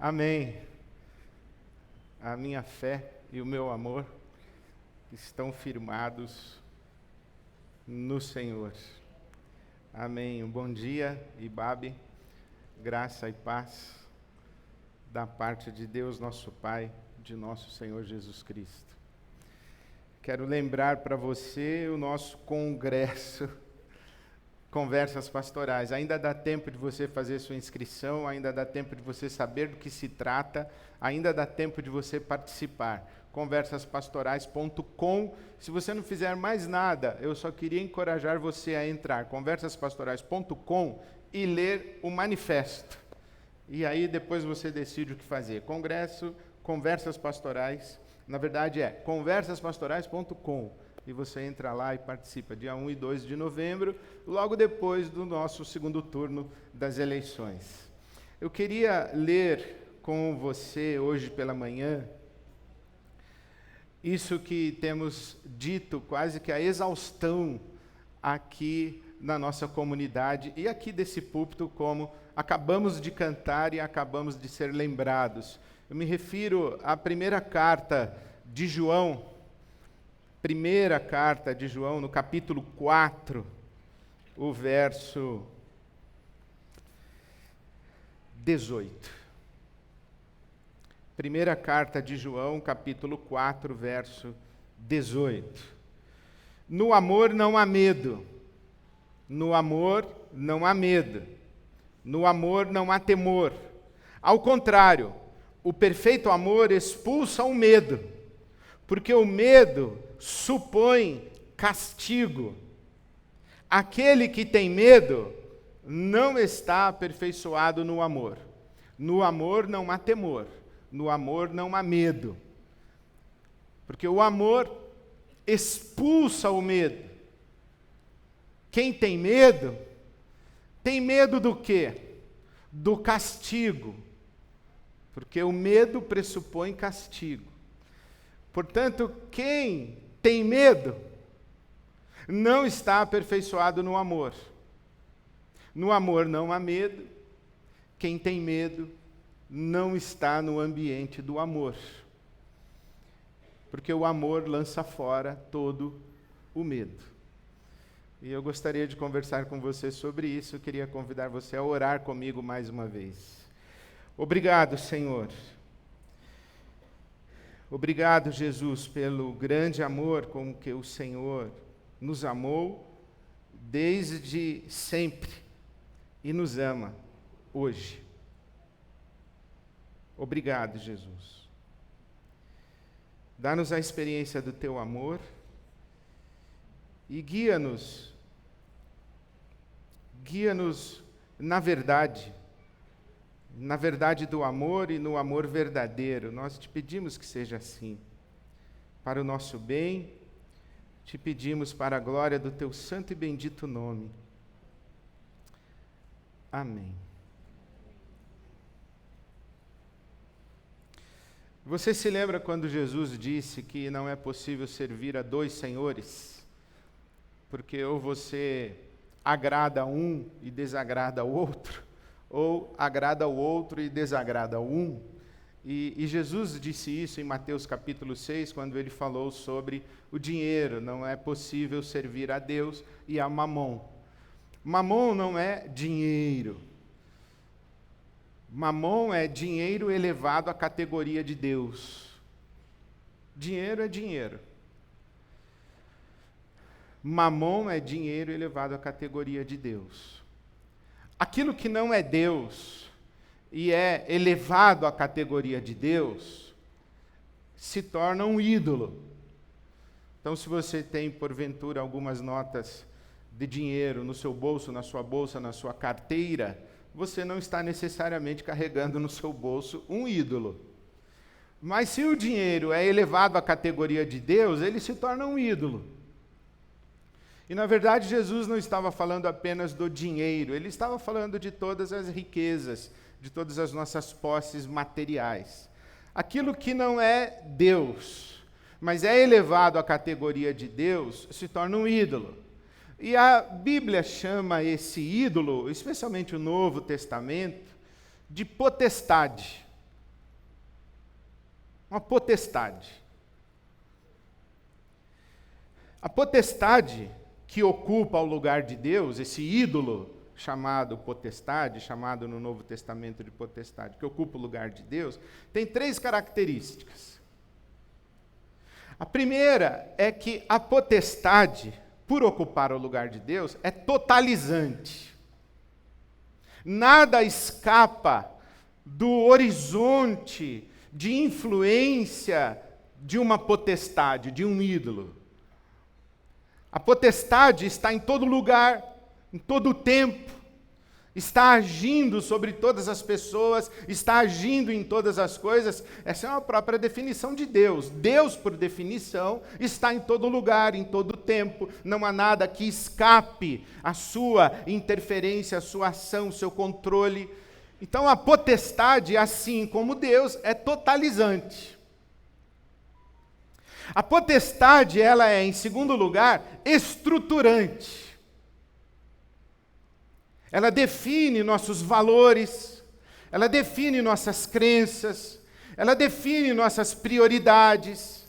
Amém. A minha fé e o meu amor estão firmados no Senhor. Amém. Um bom dia, Ibabe. Graça e paz da parte de Deus, nosso Pai, de nosso Senhor Jesus Cristo. Quero lembrar para você o nosso congresso Conversas Pastorais. Ainda dá tempo de você fazer sua inscrição, ainda dá tempo de você saber do que se trata, ainda dá tempo de você participar. Conversaspastorais.com. Se você não fizer mais nada, eu só queria encorajar você a entrar, conversaspastorais.com, e ler o manifesto. E aí depois você decide o que fazer. Conversas Pastorais, na verdade é conversaspastorais.com. E você entra lá e participa, dia 1 e 2 de novembro, logo depois do nosso segundo turno das eleições. Eu queria ler com você hoje pela manhã isso que temos dito quase que a exaustão aqui na nossa comunidade e aqui desse púlpito, como acabamos de cantar e acabamos de ser lembrados. Eu me refiro à primeira carta de João, no capítulo 4, o verso 18. Primeira carta de João, capítulo 4, verso 18. No amor não há medo. No amor não há medo. No amor não há temor. Ao contrário, o perfeito amor expulsa o medo, porque o medo supõe castigo. Aquele que tem medo não está aperfeiçoado no amor. No amor não há temor. No amor não há medo. Porque o amor expulsa o medo. Quem tem medo do quê? Do castigo. Porque o medo pressupõe castigo. Portanto, quem tem medo não está aperfeiçoado no amor. No amor não há medo. Quem tem medo não está no ambiente do amor. Porque o amor lança fora todo o medo. E eu gostaria de conversar com você sobre isso. Eu queria convidar você a orar comigo mais uma vez. Obrigado, Senhor. Obrigado, Jesus, pelo grande amor com que o Senhor nos amou desde sempre e nos ama hoje. Obrigado, Jesus. Dá-nos a experiência do teu amor e guia-nos na verdade do amor e no amor verdadeiro. Nós te pedimos que seja assim. Para o nosso bem, te pedimos para a glória do teu santo e bendito nome. Amém. Você se lembra quando Jesus disse que não é possível servir a dois senhores? Porque ou você agrada um e desagrada o outro, ou agrada o outro e desagrada um. E Jesus disse isso em Mateus capítulo 6, quando ele falou sobre o dinheiro. Não é possível servir a Deus e a Mamon. Mamon não é dinheiro. Mamon é dinheiro elevado à categoria de Deus. Dinheiro é dinheiro. Mamon é dinheiro elevado à categoria de Deus. Aquilo que não é Deus e é elevado à categoria de Deus, se torna um ídolo. Então, se você tem, porventura, algumas notas de dinheiro no seu bolso, na sua bolsa, na sua carteira, você não está necessariamente carregando no seu bolso um ídolo. Mas se o dinheiro é elevado à categoria de Deus, ele se torna um ídolo. E, na verdade, Jesus não estava falando apenas do dinheiro, ele estava falando de todas as riquezas, de todas as nossas posses materiais. Aquilo que não é Deus, mas é elevado à categoria de Deus, se torna um ídolo. E a Bíblia chama esse ídolo, especialmente o Novo Testamento, de potestade. Uma potestade. A potestade que ocupa o lugar de Deus, esse ídolo chamado potestade, chamado no Novo Testamento de potestade, que ocupa o lugar de Deus, tem 3 características. A primeira é que a potestade, por ocupar o lugar de Deus, é totalizante. Nada escapa do horizonte de influência de uma potestade, de um ídolo. A potestade está em todo lugar, em todo o tempo, está agindo sobre todas as pessoas, está agindo em todas as coisas. Essa é uma própria definição de Deus. Deus, por definição, está em todo lugar, em todo o tempo. Não há nada que escape a sua interferência, a sua ação, o seu controle. Então, a potestade, assim como Deus, é totalizante. A potestade, ela é, em segundo lugar, estruturante. Ela define nossos valores, ela define nossas crenças, ela define nossas prioridades.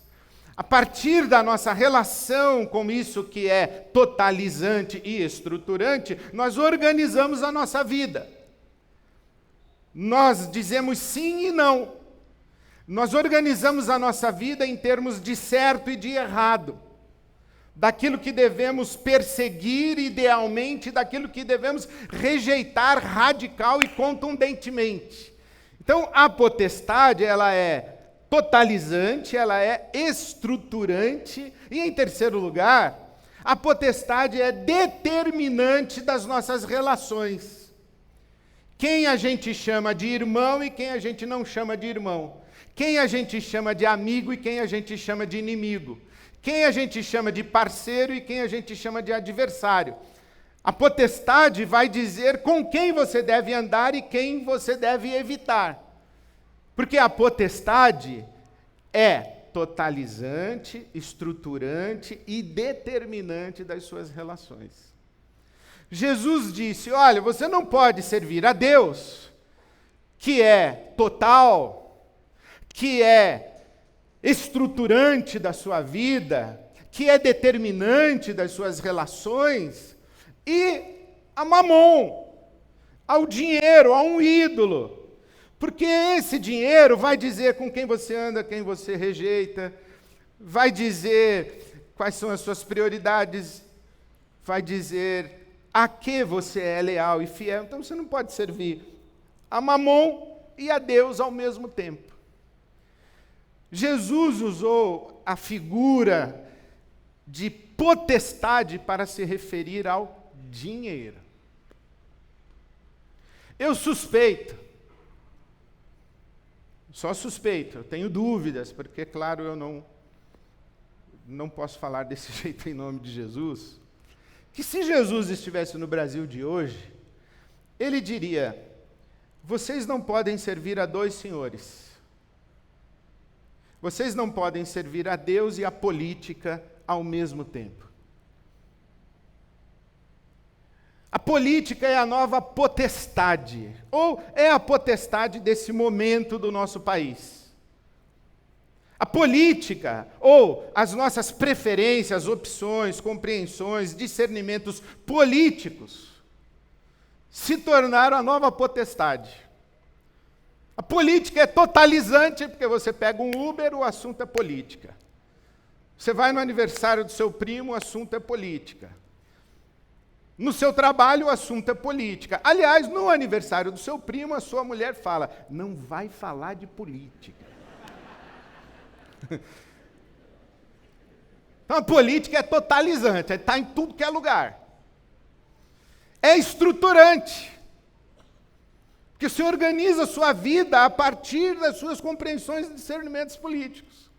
A partir da nossa relação com isso que é totalizante e estruturante, nós organizamos a nossa vida. Nós dizemos sim e não. Nós organizamos a nossa vida em termos de certo e de errado. Daquilo que devemos perseguir idealmente, daquilo que devemos rejeitar radical e contundentemente. Então, a potestade, ela é totalizante, ela é estruturante, e em terceiro lugar, a potestade é determinante das nossas relações. Quem a gente chama de irmão e quem a gente não chama de irmão. Quem a gente chama de amigo e quem a gente chama de inimigo. Quem a gente chama de parceiro e quem a gente chama de adversário. A potestade vai dizer com quem você deve andar e quem você deve evitar. Porque a potestade é totalizante, estruturante e determinante das suas relações. Jesus disse, olha, você não pode servir a Deus, que é total, que é estruturante da sua vida, que é determinante das suas relações, e a mamon, ao dinheiro, a um ídolo. Porque esse dinheiro vai dizer com quem você anda, quem você rejeita, vai dizer quais são as suas prioridades, vai dizer a que você é leal e fiel. Então você não pode servir a mamon e a Deus ao mesmo tempo. Jesus usou a figura de potestade para se referir ao dinheiro. Eu suspeito, só suspeito, eu tenho dúvidas, porque, claro, eu não posso falar desse jeito em nome de Jesus, que se Jesus estivesse no Brasil de hoje, ele diria, vocês não podem servir a 2 senhores. Vocês não podem servir a Deus e a política ao mesmo tempo. A política é a nova potestade, ou é a potestade desse momento do nosso país. A política, ou as nossas preferências, opções, compreensões, discernimentos políticos, se tornaram a nova potestade. A política é totalizante, porque você pega um Uber, o assunto é política. Você vai no aniversário do seu primo, o assunto é política. No seu trabalho, o assunto é política. Aliás, no aniversário do seu primo, a sua mulher fala, não vai falar de política. Então, a política é totalizante, está em tudo que é lugar. É estruturante. Porque você organiza a sua vida a partir das suas compreensões e discernimentos políticos.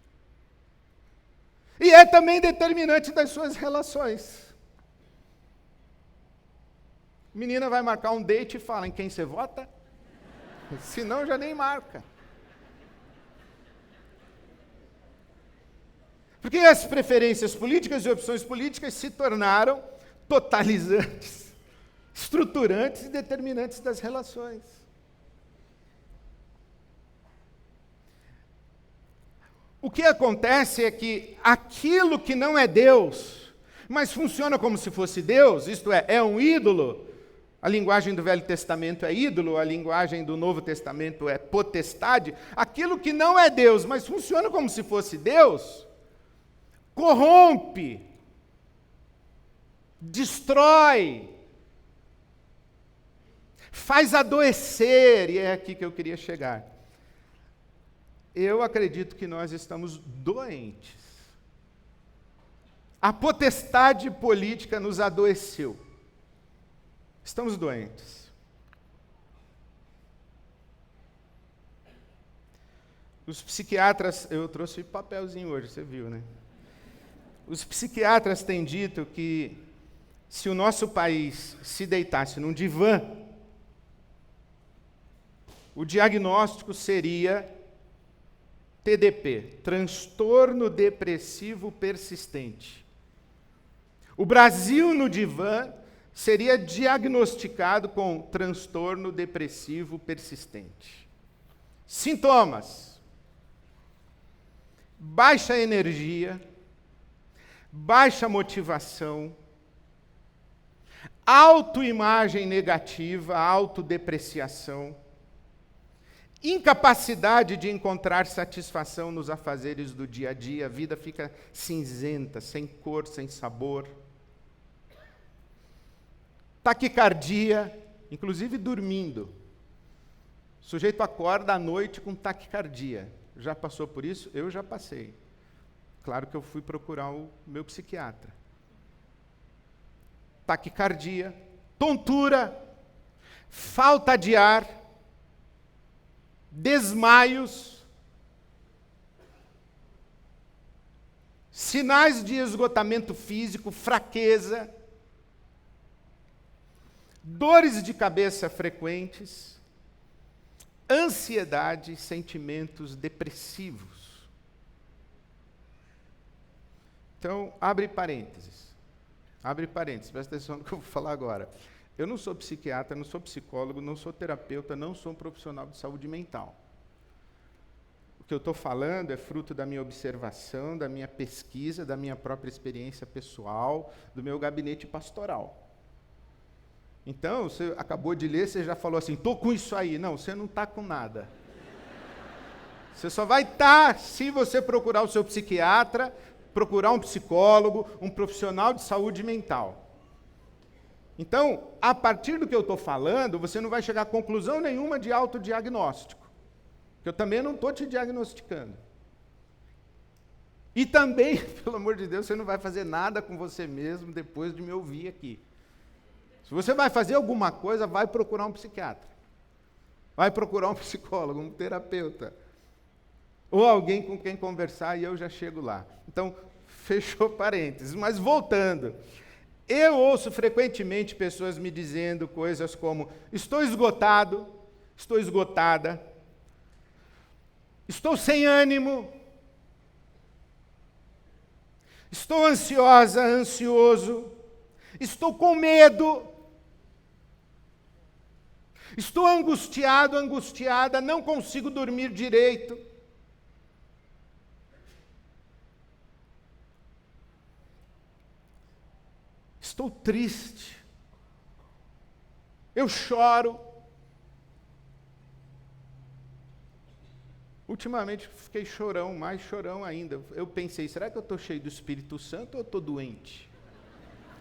E é também determinante das suas relações. Menina vai marcar um date e fala, em quem você vota? Senão já nem marca. Porque as preferências políticas e opções políticas se tornaram totalizantes, estruturantes e determinantes das relações. O que acontece é que aquilo que não é Deus, mas funciona como se fosse Deus, isto é um ídolo. A linguagem do Velho Testamento é ídolo, a linguagem do Novo Testamento é potestade. Aquilo que não é Deus, mas funciona como se fosse Deus, corrompe, destrói, faz adoecer, e é aqui que eu queria chegar. Eu acredito que nós estamos doentes. A potestade política nos adoeceu. Estamos doentes. Os psiquiatras, eu trouxe papelzinho hoje, você viu, né? Os psiquiatras têm dito que se o nosso país se deitasse num divã, o diagnóstico seria TDP, transtorno depressivo persistente. O Brasil no divã seria diagnosticado com transtorno depressivo persistente. Sintomas: baixa energia, baixa motivação, autoimagem negativa, autodepreciação, incapacidade de encontrar satisfação nos afazeres do dia a dia, a vida fica cinzenta, sem cor, sem sabor. Taquicardia, inclusive dormindo. O sujeito acorda à noite com taquicardia. Já passou por isso? Eu já passei. Claro que eu fui procurar o meu psiquiatra. Taquicardia, tontura, falta de ar, desmaios, sinais de esgotamento físico, fraqueza, dores de cabeça frequentes, ansiedade, sentimentos depressivos. Então, abre parênteses, presta atenção no que eu vou falar agora. Eu não sou psiquiatra, não sou psicólogo, não sou terapeuta, não sou um profissional de saúde mental. O que eu estou falando é fruto da minha observação, da minha pesquisa, da minha própria experiência pessoal, do meu gabinete pastoral. Então, você acabou de ler, você já falou assim, estou com isso aí. Não, você não está com nada. Você só vai estar se você procurar o seu psiquiatra, procurar um psicólogo, um profissional de saúde mental. Então, a partir do que eu estou falando, você não vai chegar a conclusão nenhuma de autodiagnóstico. Porque eu também não estou te diagnosticando. E também, pelo amor de Deus, você não vai fazer nada com você mesmo depois de me ouvir aqui. Se você vai fazer alguma coisa, vai procurar um psiquiatra. Vai procurar um psicólogo, um terapeuta. Ou alguém com quem conversar e eu já chego lá. Então, fechou parênteses. Mas voltando. Eu ouço frequentemente pessoas me dizendo coisas como: estou esgotado, estou esgotada, estou sem ânimo, estou ansiosa, ansioso, estou com medo, estou angustiado, angustiada, não consigo dormir direito. Estou triste, eu choro. Ultimamente fiquei chorão, mais chorão ainda. Eu pensei, será que eu estou cheio do Espírito Santo ou eu estou doente?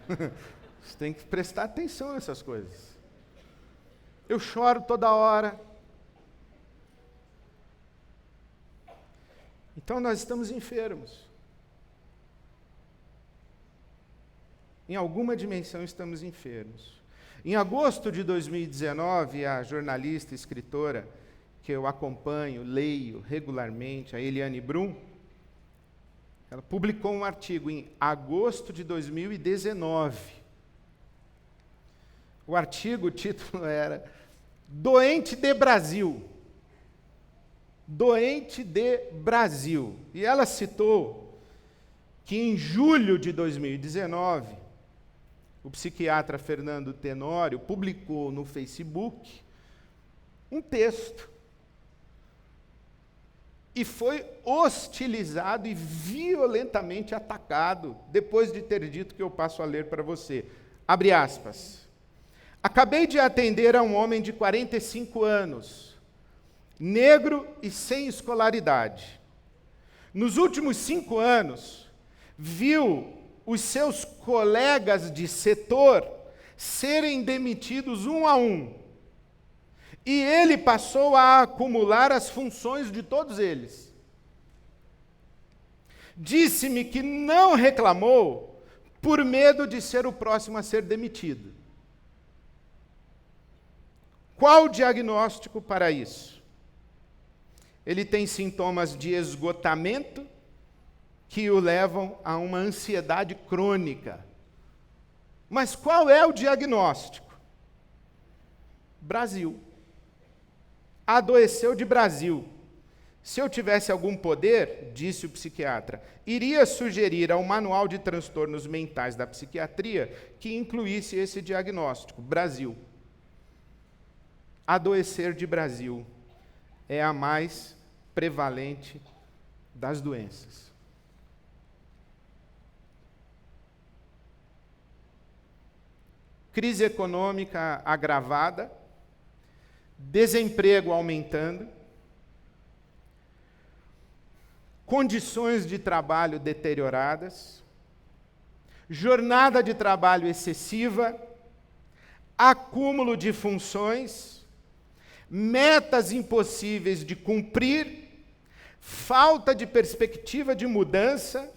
Você tem que prestar atenção nessas coisas. Eu choro toda hora. Então nós estamos enfermos. Em alguma dimensão estamos enfermos. Em agosto de 2019, a jornalista e escritora que eu acompanho, leio regularmente, a Eliane Brum, ela publicou um artigo em agosto de 2019. O artigo, o título era Doente de Brasil. Doente de Brasil. E ela citou que em julho de 2019, o psiquiatra Fernando Tenório publicou no Facebook um texto e foi hostilizado e violentamente atacado, depois de ter dito que eu passo a ler para você. Abre aspas. Acabei de atender a um homem de 45 anos, negro e sem escolaridade. Nos últimos 5 anos, viu os seus colegas de setor serem demitidos um a um. E ele passou a acumular as funções de todos eles. Disse-me que não reclamou por medo de ser o próximo a ser demitido. Qual o diagnóstico para isso? Ele tem sintomas de esgotamento que o levam a uma ansiedade crônica. Mas qual é o diagnóstico? Brasil. Adoeceu de Brasil. Se eu tivesse algum poder, disse o psiquiatra, iria sugerir ao manual de transtornos mentais da psiquiatria que incluísse esse diagnóstico, Brasil. Adoecer de Brasil é a mais prevalente das doenças. Crise econômica agravada, desemprego aumentando, condições de trabalho deterioradas, jornada de trabalho excessiva, acúmulo de funções, metas impossíveis de cumprir, falta de perspectiva de mudança,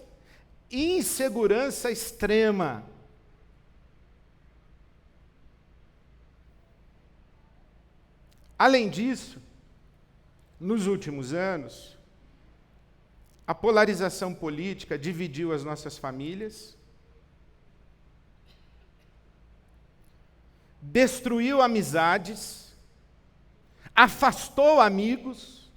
insegurança extrema. Além disso, nos últimos anos, a polarização política dividiu as nossas famílias, destruiu amizades, afastou amigos,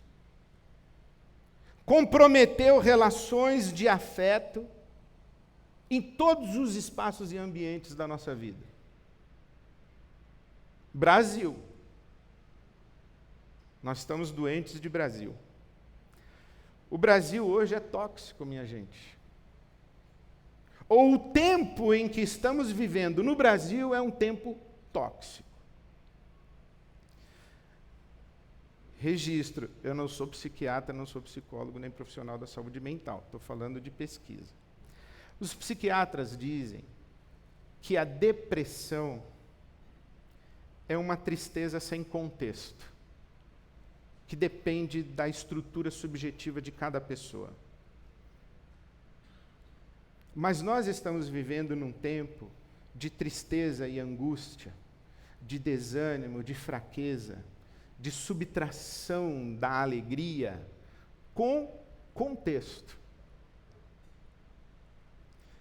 comprometeu relações de afeto em todos os espaços e ambientes da nossa vida. Brasil. Nós estamos doentes de Brasil. O Brasil hoje é tóxico, minha gente. Ou o tempo em que estamos vivendo no Brasil é um tempo tóxico. Registro, eu não sou psiquiatra, não sou psicólogo, nem profissional da saúde mental. Estou falando de pesquisa. Os psiquiatras dizem que a depressão é uma tristeza sem contexto, que depende da estrutura subjetiva de cada pessoa. Mas nós estamos vivendo num tempo de tristeza e angústia, de desânimo, de fraqueza, de subtração da alegria, com contexto.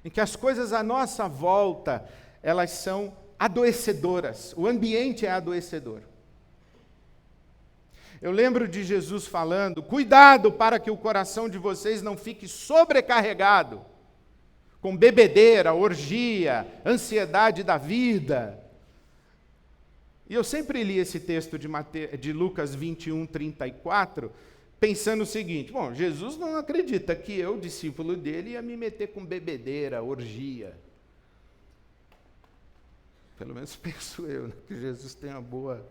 Em que as coisas à nossa volta, elas são adoecedoras, o ambiente é adoecedor. Eu lembro de Jesus falando, cuidado para que o coração de vocês não fique sobrecarregado com bebedeira, orgia, ansiedade da vida. E eu sempre li esse texto de Lucas 21, 34, pensando o seguinte, bom, Jesus não acredita que eu, discípulo dele, ia me meter com bebedeira, orgia. Pelo menos penso eu, né, que Jesus tem uma boa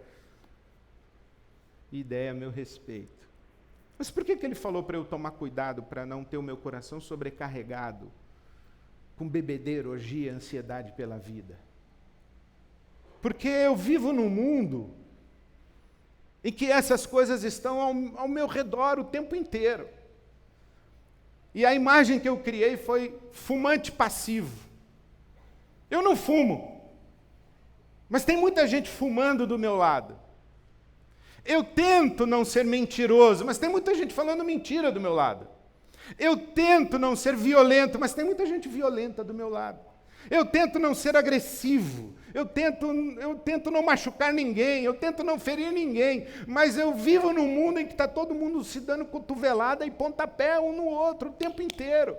ideia a meu respeito. Mas por que ele falou para eu tomar cuidado para não ter o meu coração sobrecarregado com bebedeira, orgia, ansiedade pela vida? Porque eu vivo num mundo em que essas coisas estão ao meu redor o tempo inteiro. E a imagem que eu criei foi fumante passivo. Eu não fumo, mas tem muita gente fumando do meu lado. Eu tento não ser mentiroso, mas tem muita gente falando mentira do meu lado. Eu tento não ser violento, mas tem muita gente violenta do meu lado. Eu tento não ser agressivo, eu tento não machucar ninguém, eu tento não ferir ninguém, mas eu vivo num mundo em que está todo mundo se dando cotovelada e pontapé um no outro o tempo inteiro.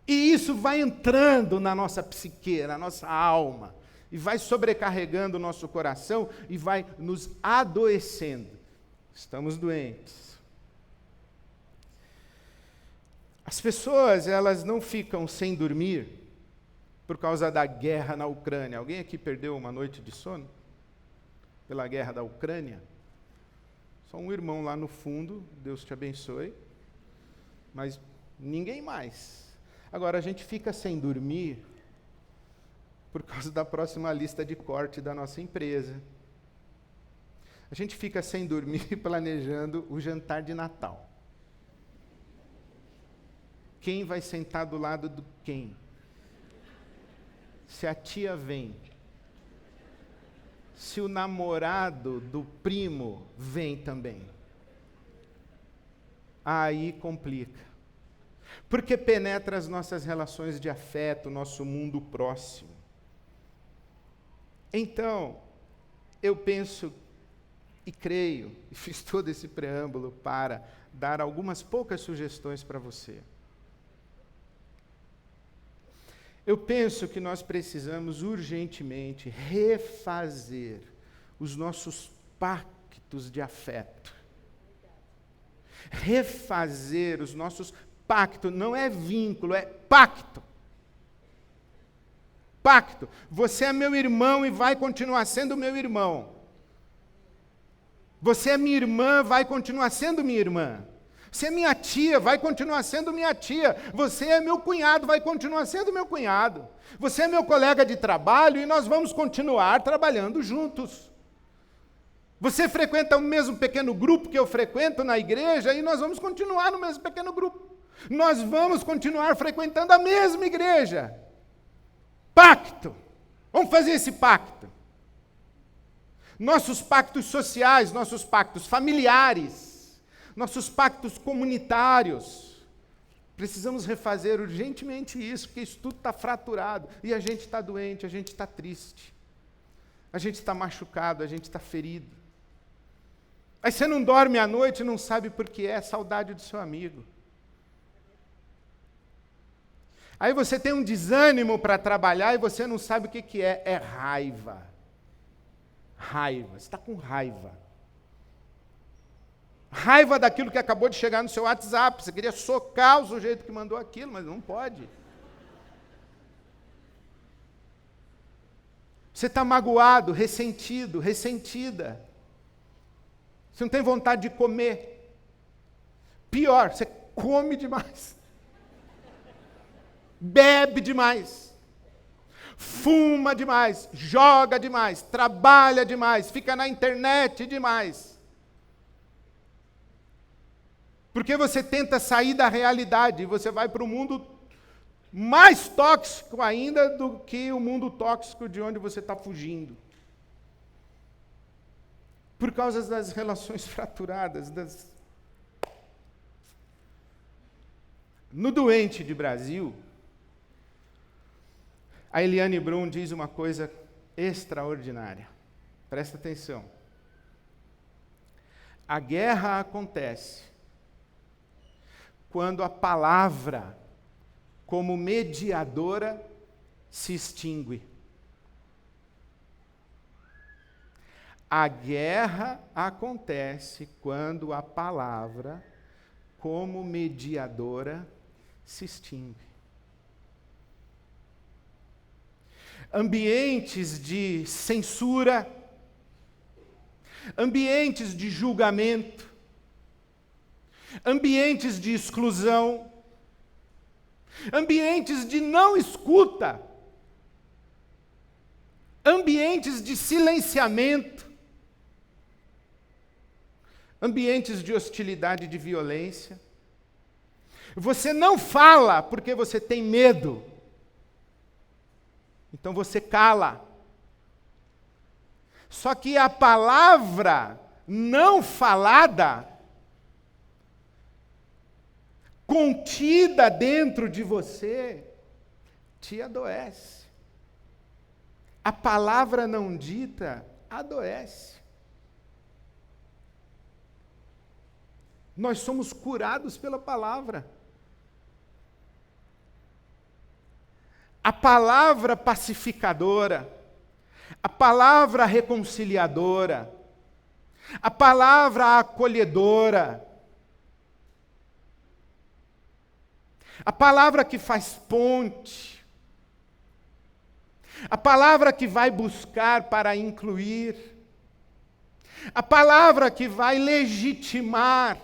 E isso vai entrando na nossa psique, na nossa alma, e vai sobrecarregando o nosso coração e vai nos adoecendo. Estamos doentes. As pessoas, elas não ficam sem dormir por causa da guerra na Ucrânia. Alguém aqui perdeu uma noite de sono pela guerra da Ucrânia? Só um irmão lá no fundo, Deus te abençoe, mas ninguém mais. Agora, a gente fica sem dormir por causa da próxima lista de corte da nossa empresa. A gente fica sem dormir planejando o jantar de Natal. Quem vai sentar do lado do quem? Se a tia vem. Se o namorado do primo vem também. Aí complica. Porque penetra as nossas relações de afeto, nosso mundo próximo. Então, eu penso e creio, e fiz todo esse preâmbulo para dar algumas poucas sugestões para você. Eu penso que nós precisamos urgentemente refazer os nossos pactos de afeto. Refazer os nossos pactos, não é vínculo, é pacto. Pacto. Você é meu irmão e vai continuar sendo meu irmão. Você é minha irmã, vai continuar sendo minha irmã. Você é minha tia, vai continuar sendo minha tia. Você é meu cunhado, vai continuar sendo meu cunhado. Você é meu colega de trabalho e nós vamos continuar trabalhando juntos. Você frequenta o mesmo pequeno grupo que eu frequento na igreja e nós vamos continuar no mesmo pequeno grupo. Nós vamos continuar frequentando a mesma igreja. Pacto. Vamos fazer esse pacto. Nossos pactos sociais, nossos pactos familiares, nossos pactos comunitários. Precisamos refazer urgentemente isso, porque isso tudo está fraturado. E a gente está doente, a gente está triste. A gente está machucado, a gente está ferido. Aí você não dorme à noite e não sabe por que é saudade do seu amigo. Aí você tem um desânimo para trabalhar e você não sabe o que é. É raiva. Raiva. Você está com raiva. Raiva daquilo que acabou de chegar no seu WhatsApp. Você queria socar o sujeito que mandou aquilo, mas não pode. Você está magoado, ressentido, ressentida. Você não tem vontade de comer. Pior, você come demais. Bebe demais. Fuma demais. Joga demais. Trabalha demais. Fica na internet demais. Porque você tenta sair da realidade e você vai para o mundo mais tóxico ainda do que o mundo tóxico de onde você está fugindo. Por causa das relações fraturadas. No Doente de Brasil, a Eliane Brum diz uma coisa extraordinária. Presta atenção. A guerra acontece quando a palavra, como mediadora, se extingue. A guerra acontece quando a palavra, como mediadora, se extingue. Ambientes de censura, ambientes de julgamento, ambientes de exclusão, ambientes de não escuta, ambientes de silenciamento, ambientes de hostilidade e de violência. Você não fala porque você tem medo. Então você cala. Só que a palavra não falada, contida dentro de você, te adoece. A palavra não dita adoece. Nós somos curados pela palavra. A palavra pacificadora, a palavra reconciliadora, a palavra acolhedora, A palavra que faz ponte. A palavra que vai buscar para incluir. A palavra que vai legitimar.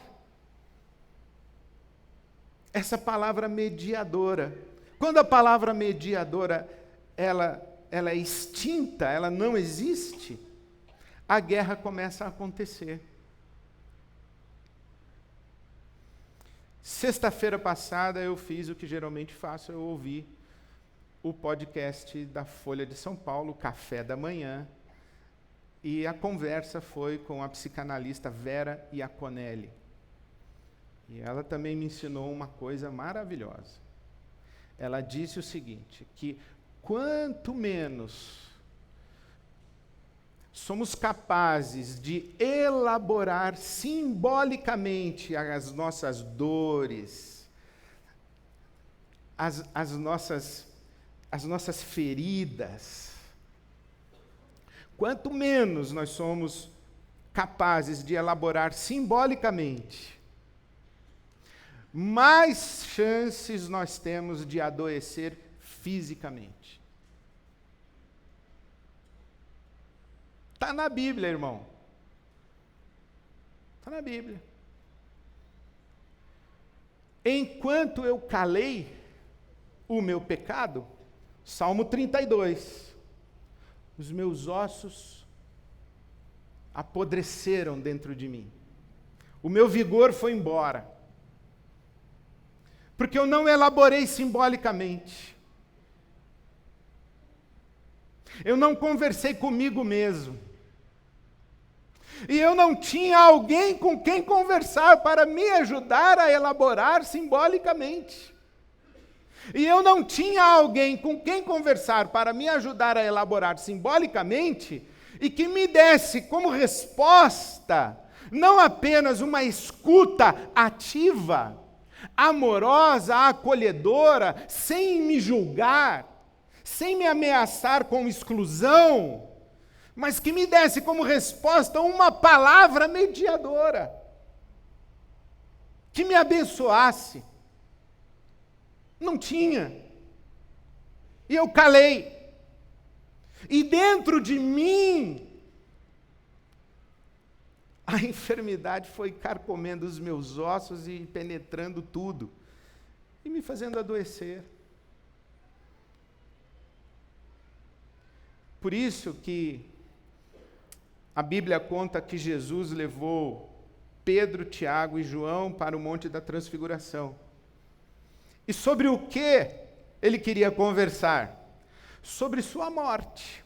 Essa palavra mediadora. Quando a palavra mediadora ela é extinta, ela não existe, a guerra começa a acontecer. Sexta-feira passada eu fiz o que geralmente faço, eu ouvi o podcast da Folha de São Paulo, Café da Manhã, e a conversa foi com a psicanalista Vera Iaconelli. E ela também me ensinou uma coisa maravilhosa. Ela disse o seguinte, que quanto menos somos capazes de elaborar simbolicamente as nossas dores, as nossas feridas, quanto menos nós somos capazes de elaborar simbolicamente, mais chances nós temos de adoecer fisicamente. Está na Bíblia, irmão. Está na Bíblia. Enquanto eu calei o meu pecado, Salmo 32, os meus ossos apodreceram dentro de mim. O meu vigor foi embora. Porque eu não elaborei simbolicamente. Eu não conversei comigo mesmo. E eu não tinha alguém com quem conversar para me ajudar a elaborar simbolicamente. E eu não tinha alguém com quem conversar para me ajudar a elaborar simbolicamente e que me desse como resposta não apenas uma escuta ativa, amorosa, acolhedora, sem me julgar, sem me ameaçar com exclusão, mas que me desse como resposta uma palavra mediadora, que me abençoasse. Não tinha. E eu calei. E dentro de mim, a enfermidade foi carcomendo os meus ossos e penetrando tudo, e me fazendo adoecer. Por isso que a Bíblia conta que Jesus levou Pedro, Tiago e João para o Monte da Transfiguração. E sobre o que ele queria conversar? Sobre sua morte.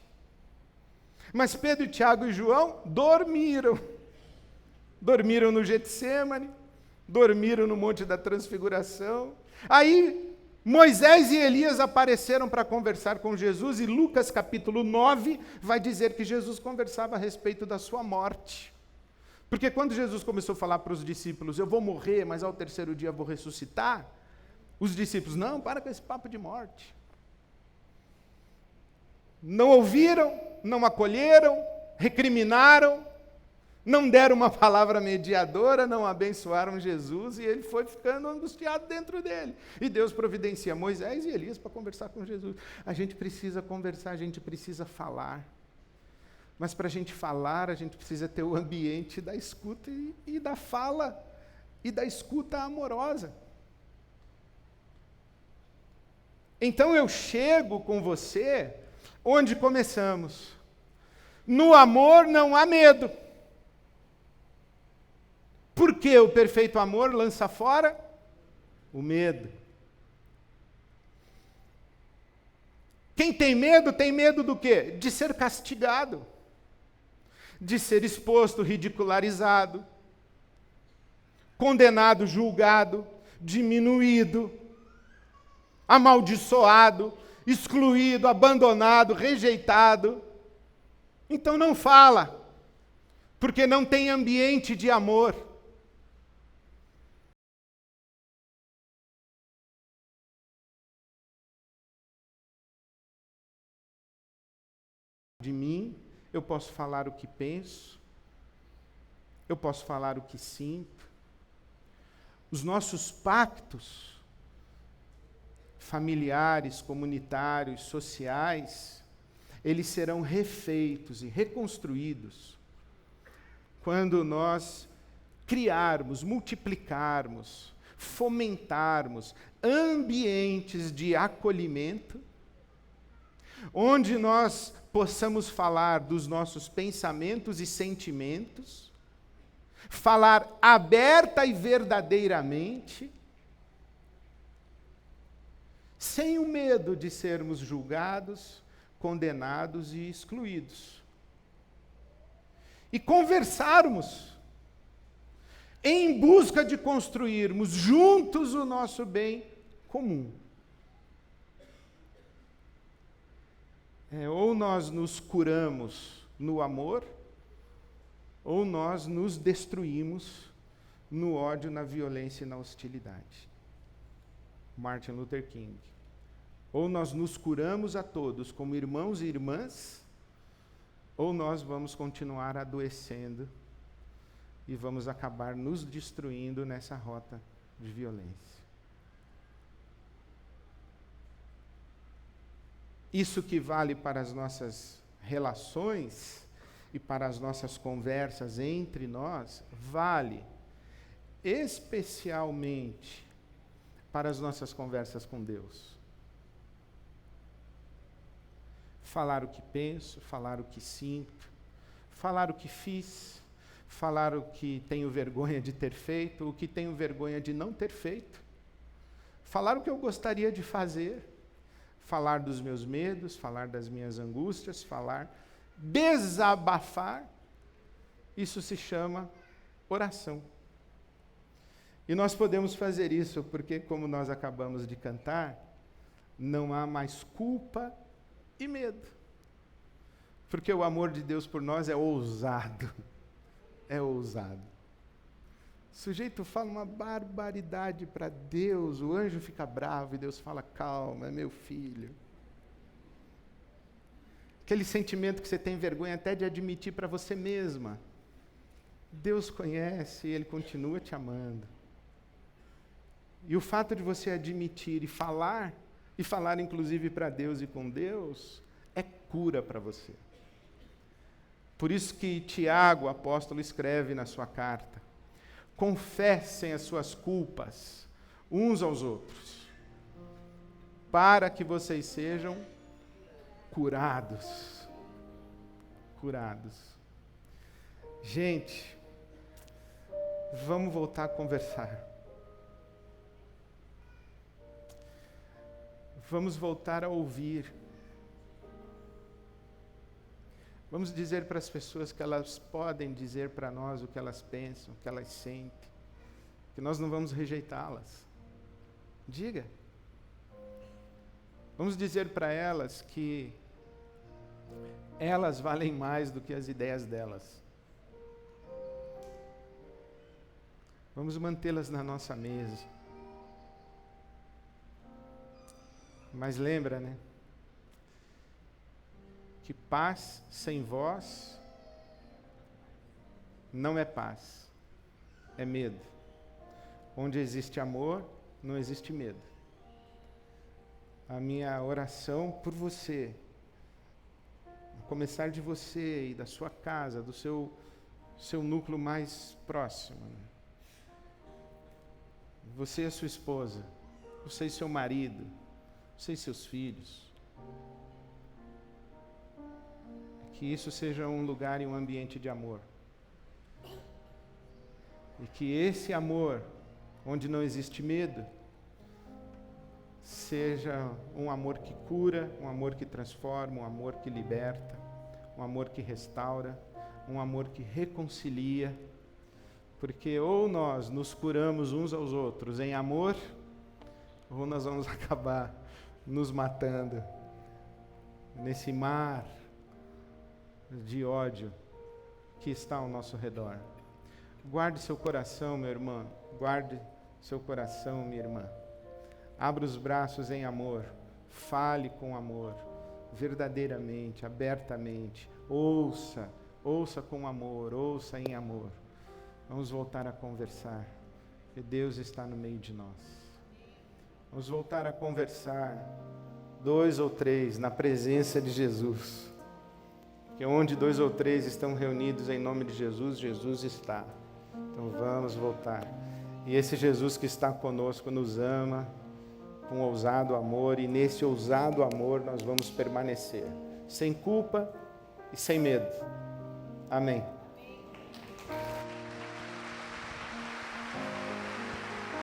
Mas Pedro, Tiago e João dormiram. Dormiram no Getsêmani, dormiram no Monte da Transfiguração. Aí Moisés e Elias apareceram para conversar com Jesus, e Lucas capítulo 9 vai dizer que Jesus conversava a respeito da sua morte. Porque quando Jesus começou a falar para os discípulos, eu vou morrer, mas ao terceiro dia vou ressuscitar, os discípulos, não, para com esse papo de morte. Não ouviram, não acolheram, recriminaram, não deram uma palavra mediadora, não abençoaram Jesus, e ele foi ficando angustiado dentro dele. E Deus providencia Moisés e Elias para conversar com Jesus. A gente precisa conversar, a gente precisa falar. Mas para a gente falar, a gente precisa ter o ambiente da escuta e da fala, e da escuta amorosa. Então eu chego com você onde começamos. No amor não há medo. Porque o perfeito amor lança fora o medo. Quem tem medo do quê? De ser castigado, de ser exposto, ridicularizado, condenado, julgado, diminuído, amaldiçoado, excluído, abandonado, rejeitado. Então não fala, porque não tem ambiente de amor. De mim, eu posso falar o que penso, eu posso falar o que sinto. Os nossos pactos familiares, comunitários, sociais, eles serão refeitos e reconstruídos quando nós criarmos, multiplicarmos, fomentarmos ambientes de acolhimento, onde nós possamos falar dos nossos pensamentos e sentimentos, falar aberta e verdadeiramente, sem o medo de sermos julgados, condenados e excluídos. E conversarmos em busca de construirmos juntos o nosso bem comum. Ou nós nos curamos no amor, ou nós nos destruímos no ódio, na violência e na hostilidade. Martin Luther King. Ou nós nos curamos a todos como irmãos e irmãs, ou nós vamos continuar adoecendo e vamos acabar nos destruindo nessa rota de violência. Isso que vale para as nossas relações e para as nossas conversas entre nós, vale especialmente para as nossas conversas com Deus. Falar o que penso, falar o que sinto, falar o que fiz, falar o que tenho vergonha de ter feito, o que tenho vergonha de não ter feito, falar o que eu gostaria de fazer, falar dos meus medos, falar das minhas angústias, falar, desabafar, isso se chama oração. E nós podemos fazer isso porque, como nós acabamos de cantar, não há mais culpa e medo. Porque o amor de Deus por nós é ousado. É ousado. O sujeito fala uma barbaridade para Deus, o anjo fica bravo e Deus fala, calma, é meu filho. Aquele sentimento que você tem vergonha até de admitir para você mesma. Deus conhece e Ele continua te amando. E o fato de você admitir e falar inclusive para Deus e com Deus, é cura para você. Por isso que Tiago, o apóstolo, escreve na sua carta, confessem as suas culpas uns aos outros, para que vocês sejam curados. Curados. Gente, vamos voltar a conversar. Vamos voltar a ouvir. Vamos dizer para as pessoas que elas podem dizer para nós o que elas pensam, o que elas sentem, que nós não vamos rejeitá-las. Diga. Vamos dizer para elas que elas valem mais do que as ideias delas. Vamos mantê-las na nossa mesa. Mas lembra, né? Que paz sem voz não é paz, é medo. Onde existe amor, não existe medo. A minha oração por você, a começar de você e da sua casa, do seu núcleo mais próximo, né? Você e a sua esposa, você e seu marido, você e seus filhos. Que isso seja um lugar e um ambiente de amor. E que esse amor, onde não existe medo, seja um amor que cura, um amor que transforma, um amor que liberta, um amor que restaura, um amor que reconcilia. Porque ou nós nos curamos uns aos outros em amor, ou nós vamos acabar nos matando nesse mar de ódio que está ao nosso redor. Guarde seu coração, meu irmão. Guarde seu coração, minha irmã. Abra os braços em amor. Fale com amor, verdadeiramente, abertamente. Ouça com amor, ouça em amor. Vamos voltar a conversar, porque Deus está no meio de nós. Vamos voltar a conversar, 2 ou 3, na presença de Jesus. Que onde 2 ou 3 estão reunidos em nome de Jesus, Jesus está. Então vamos voltar. E esse Jesus que está conosco nos ama com ousado amor, e nesse ousado amor nós vamos permanecer, sem culpa e sem medo. Amém.